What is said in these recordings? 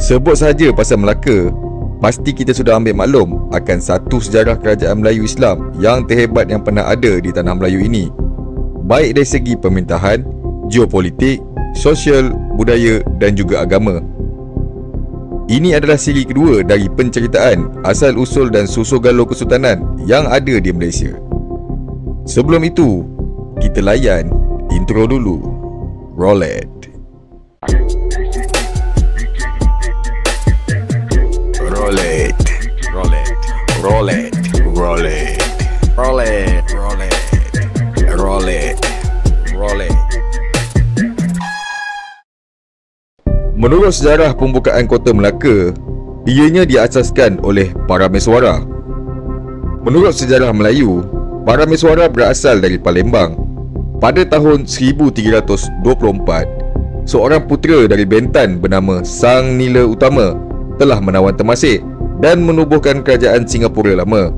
Sebut sahaja pasal Melaka, pasti kita sudah ambil maklum akan satu sejarah kerajaan Melayu Islam yang terhebat yang pernah ada di tanah Melayu ini, baik dari segi pemerintahan, geopolitik, sosial, budaya dan juga agama. Ini adalah siri kedua dari penceritaan asal-usul dan susul galur kesultanan yang ada di Malaysia. Sebelum itu, kita layan intro dulu. Roll it. Roll it. Roll it. Roll it. Roll it. Roll it. Roll it. Roll it. Roll it. Menurut sejarah pembukaan kota Melaka, ianya diasaskan oleh para Meswara. Menurut sejarah Melayu, para Meswara berasal dari Palembang. Pada tahun 1324, seorang putera dari Bentan bernama Sang Nila Utama telah menawan Temasek dan menubuhkan kerajaan Singapura lama.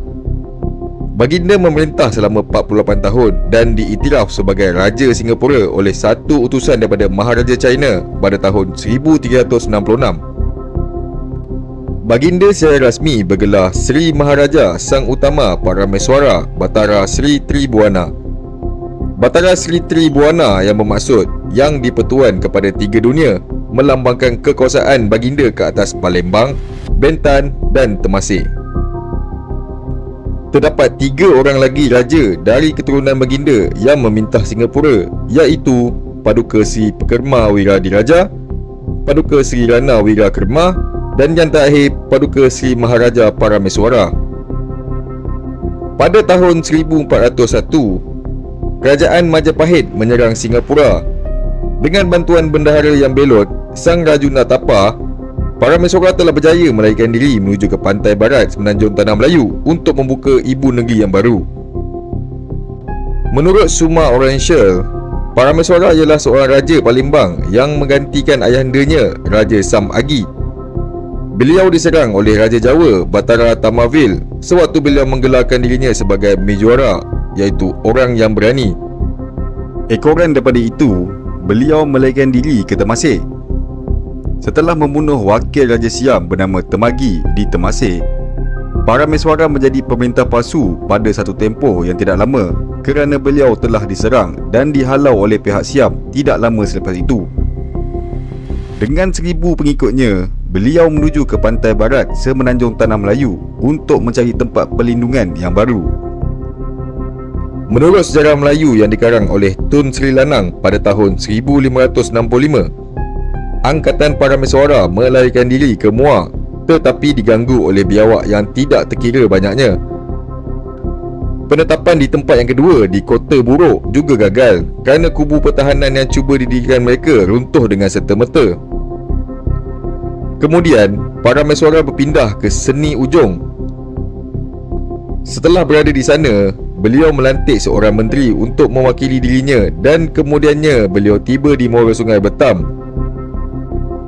Baginda memerintah selama 48 tahun dan diiktiraf sebagai Raja Singapura oleh satu utusan daripada Maharaja China pada tahun 1366. Baginda secara rasmi bergelar Sri Maharaja Sang Utama Parameswara Batara Sri Tribuana. Batara Sri Tribuana yang bermaksud yang dipertuan kepada tiga dunia, melambangkan kekuasaan baginda ke atas Palembang, Bentan dan Temasek. Terdapat tiga orang lagi raja dari keturunan baginda yang memintah Singapura, iaitu Paduka Sri Pekerma Wiradiraja, Paduka Sri Rana Wirakerma dan yang terakhir Paduka Sri Maharaja Parameswara. Pada tahun 1401, Kerajaan Majapahit menyerang Singapura. Dengan bantuan bendahara yang belot, Sang Rajuna Tapa, Parameswara telah berjaya melarikan diri menuju ke pantai barat semenanjung Tanah Melayu untuk membuka ibu negeri yang baru. Menurut Suma Oriental, Parameswara ialah seorang raja Palembang yang menggantikan ayahandanya, Raja Sam Agi. Beliau diserang oleh Raja Jawa Batara Tamavil sewaktu beliau menggelarkan dirinya sebagai Mejuara, iaitu orang yang berani. Ekoran daripada itu, beliau melarikan diri ke Temasek. Setelah membunuh wakil Raja Siam bernama Temagi di Temasek, Parameswara menjadi pemerintah palsu pada satu tempoh yang tidak lama kerana beliau telah diserang dan dihalau oleh pihak Siam tidak lama selepas itu. Dengan 1000 pengikutnya, beliau menuju ke pantai barat semenanjung Tanah Melayu untuk mencari tempat perlindungan yang baru. Menurut sejarah Melayu yang dikarang oleh Tun Sri Lanang pada tahun 1565, Angkatan Parameswara melarikan diri ke Muar tetapi diganggu oleh biawak yang tidak terkira banyaknya. Penetapan di tempat yang kedua di Kota Buruk juga gagal kerana kubu pertahanan yang cuba didirikan mereka runtuh dengan serta-merta. Kemudian, Parameswara berpindah ke Seni Ujong. Setelah berada di sana, beliau melantik seorang menteri untuk mewakili dirinya dan kemudiannya beliau tiba di muara Sungai Betam.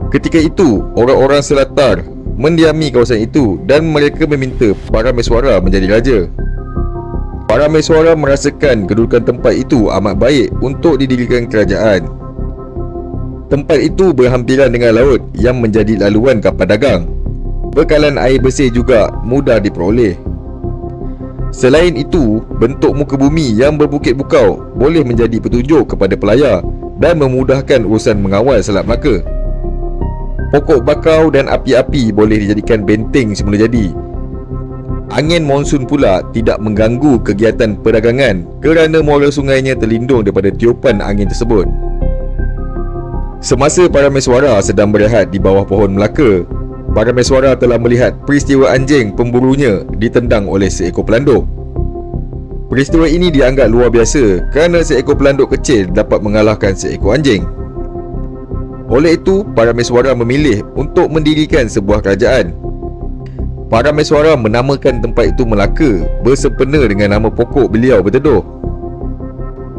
Ketika itu, orang-orang Selatar mendiami kawasan itu dan mereka meminta Parameswara menjadi raja. Parameswara merasakan kedudukan tempat itu amat baik untuk didirikan kerajaan. Tempat itu berhampiran dengan laut yang menjadi laluan kapal dagang. Bekalan air bersih juga mudah diperoleh. Selain itu, bentuk muka bumi yang berbukit-bukau boleh menjadi petunjuk kepada pelayar dan memudahkan urusan mengawal Selat Melaka. Pokok bakau dan api-api boleh dijadikan benteng semula jadi. Angin monsun pula tidak mengganggu kegiatan perdagangan kerana muara sungainya terlindung daripada tiupan angin tersebut. Semasa Parameswara sedang berehat di bawah pohon Melaka, Parameswara telah melihat peristiwa anjing pemburunya ditendang oleh seekor pelanduk. Peristiwa ini dianggap luar biasa kerana seekor pelanduk kecil dapat mengalahkan seekor anjing. Oleh itu, Parameswara memilih untuk mendirikan sebuah kerajaan. Parameswara menamakan tempat itu Melaka bersempena dengan nama pokok beliau berteduh.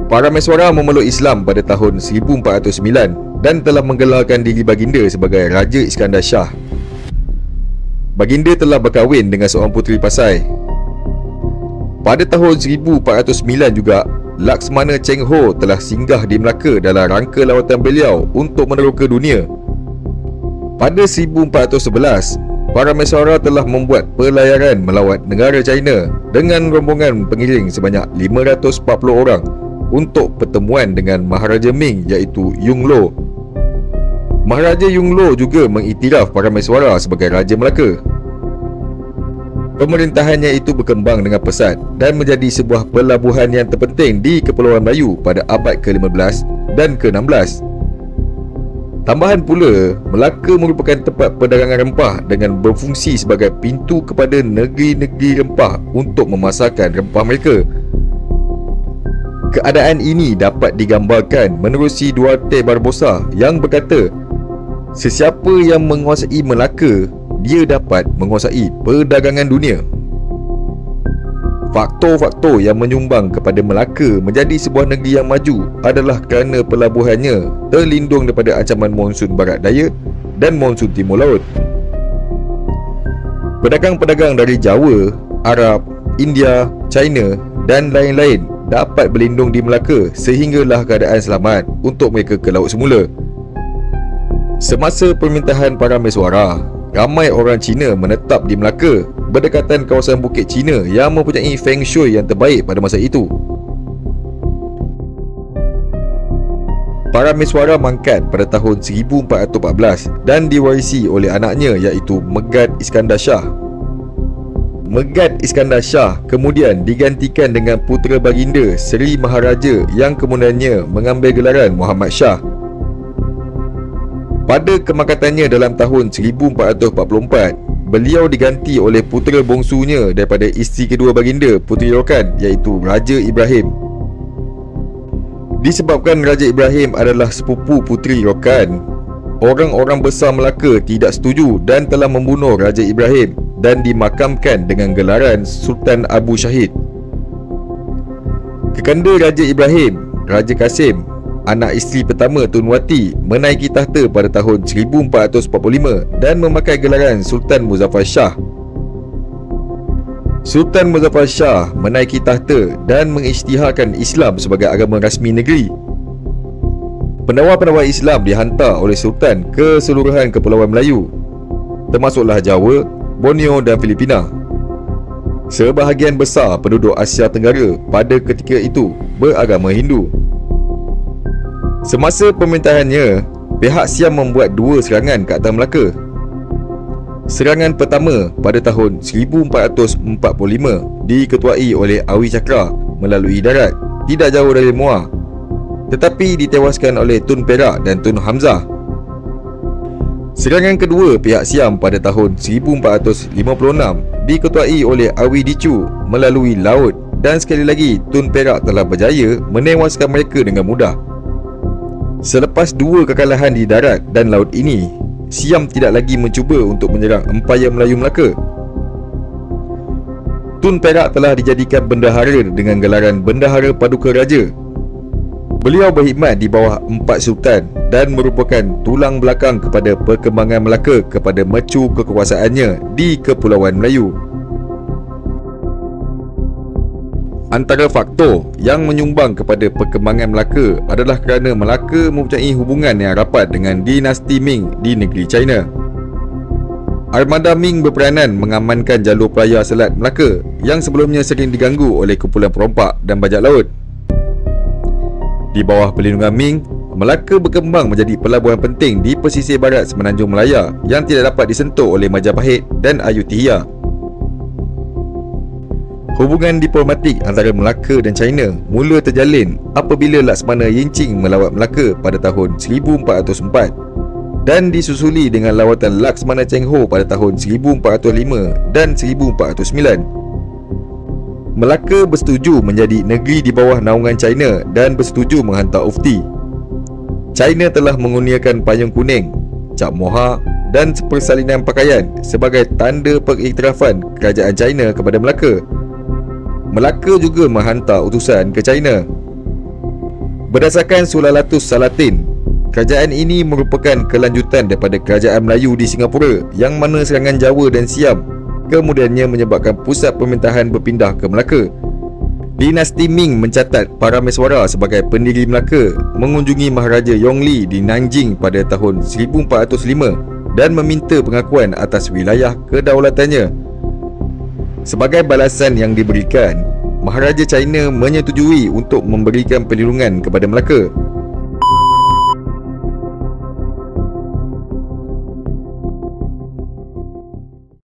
Parameswara memeluk Islam pada tahun 1409 dan telah menggelarkan diri baginda sebagai Raja Iskandar Shah. Baginda telah berkahwin dengan seorang puteri Pasai. Pada tahun 1409 juga, Laksmana Cheng Ho telah singgah di Melaka dalam rangka lawatan beliau untuk meneroka dunia. Pada 1411, Parameswara telah membuat pelayaran melawat negara China dengan rombongan pengiring sebanyak 540 orang untuk pertemuan dengan Maharaja Ming iaitu Yongle. Maharaja Yongle juga mengiktiraf Parameswara sebagai Raja Melaka. Pemerintahannya itu berkembang dengan pesat dan menjadi sebuah pelabuhan yang terpenting di Kepulauan Melayu pada abad ke-15 dan ke-16. Tambahan pula, Melaka merupakan tempat perdagangan rempah dengan berfungsi sebagai pintu kepada negeri-negeri rempah untuk memasarkan rempah mereka. Keadaan ini dapat digambarkan menerusi Duarte Barbosa yang berkata, sesiapa yang menguasai Melaka, dia dapat menguasai perdagangan dunia. Faktor-faktor yang menyumbang kepada Melaka menjadi sebuah negeri yang maju adalah kerana pelabuhannya terlindung daripada ancaman monsun barat daya dan monsun timur laut. Pedagang-pedagang dari Jawa, Arab, India, China dan lain-lain dapat berlindung di Melaka sehinggalah keadaan selamat untuk mereka ke laut semula. Semasa pemerintahan Parameswara, ramai orang Cina menetap di Melaka berdekatan kawasan Bukit Cina yang mempunyai Feng Shui yang terbaik pada masa itu. Parameswara mangkat pada tahun 1414 dan diwarisi oleh anaknya iaitu Megat Iskandar Shah. Megat Iskandar Shah kemudian digantikan dengan putera baginda Seri Maharaja yang kemudiannya mengambil gelaran Muhammad Shah. Pada kemangkatannya dalam tahun 1444, beliau diganti oleh putera bongsunya daripada isteri kedua baginda Puteri Rokan iaitu Raja Ibrahim. Disebabkan Raja Ibrahim adalah sepupu Puteri Rokan, orang-orang besar Melaka tidak setuju dan telah membunuh Raja Ibrahim dan dimakamkan dengan gelaran Sultan Abu Syahid. Kekanda Raja Ibrahim, Raja Kasim, anak isteri pertama Tun Wati, menaiki tahta pada tahun 1445 dan memakai gelaran Sultan Muzaffar Shah. Sultan Muzaffar Shah menaiki tahta dan mengisytiharkan Islam sebagai agama rasmi negeri. Pendawa-pendawa Islam dihantar oleh Sultan ke seluruhan Kepulauan Melayu, termasuklah Jawa, Borneo dan Filipina. Sebahagian besar penduduk Asia Tenggara pada ketika itu beragama Hindu. Semasa pemerintahannya, pihak Siam membuat dua serangan ke atas Melaka. Serangan pertama pada tahun 1445 diketuai oleh Awi Cakra melalui darat tidak jauh dari Muar, tetapi ditewaskan oleh Tun Perak dan Tun Hamzah. Serangan kedua pihak Siam pada tahun 1456 diketuai oleh Awi Dicu melalui laut dan sekali lagi Tun Perak telah berjaya menewaskan mereka dengan mudah. Selepas dua kekalahan di darat dan laut ini, Siam tidak lagi mencuba untuk menyerang Empayar Melayu Melaka. Tun Perak telah dijadikan bendahara dengan gelaran Bendahara Paduka Raja. Beliau berkhidmat di bawah 4 sultan dan merupakan tulang belakang kepada perkembangan Melaka kepada mercu kekuasaannya di Kepulauan Melayu. Antara faktor yang menyumbang kepada perkembangan Melaka adalah kerana Melaka mempunyai hubungan yang rapat dengan dinasti Ming di negeri China. Armada Ming berperanan mengamankan jalur pelayar Selat Melaka yang sebelumnya sering diganggu oleh kumpulan perompak dan bajak laut. Di bawah perlindungan Ming, Melaka berkembang menjadi pelabuhan penting di pesisir barat Semenanjung Melaya yang tidak dapat disentuh oleh Majapahit dan Ayutthaya. Hubungan diplomatik antara Melaka dan China mula terjalin apabila Laksmana Yingqing melawat Melaka pada tahun 1404 dan disusuli dengan lawatan Laksmana Cheng Ho pada tahun 1405 dan 1409. Melaka bersetuju menjadi negeri di bawah naungan China dan bersetuju menghantar ufti. China telah mengurniakan payung kuning, cap moha dan persalinan pakaian sebagai tanda pengiktirafan kerajaan China kepada Melaka. Melaka juga menghantar utusan ke China. Berdasarkan Sulalatus Salatin, kerajaan ini merupakan kelanjutan daripada kerajaan Melayu di Singapura yang mana serangan Jawa dan Siam kemudiannya menyebabkan pusat pemerintahan berpindah ke Melaka. Dinasti Ming mencatat Parameswara sebagai pendiri Melaka mengunjungi Maharaja Yongle di Nanjing pada tahun 1405 dan meminta pengakuan atas wilayah kedaulatannya. Sebagai balasan yang diberikan, Maharaja China menyetujui untuk memberikan perlindungan kepada Melaka.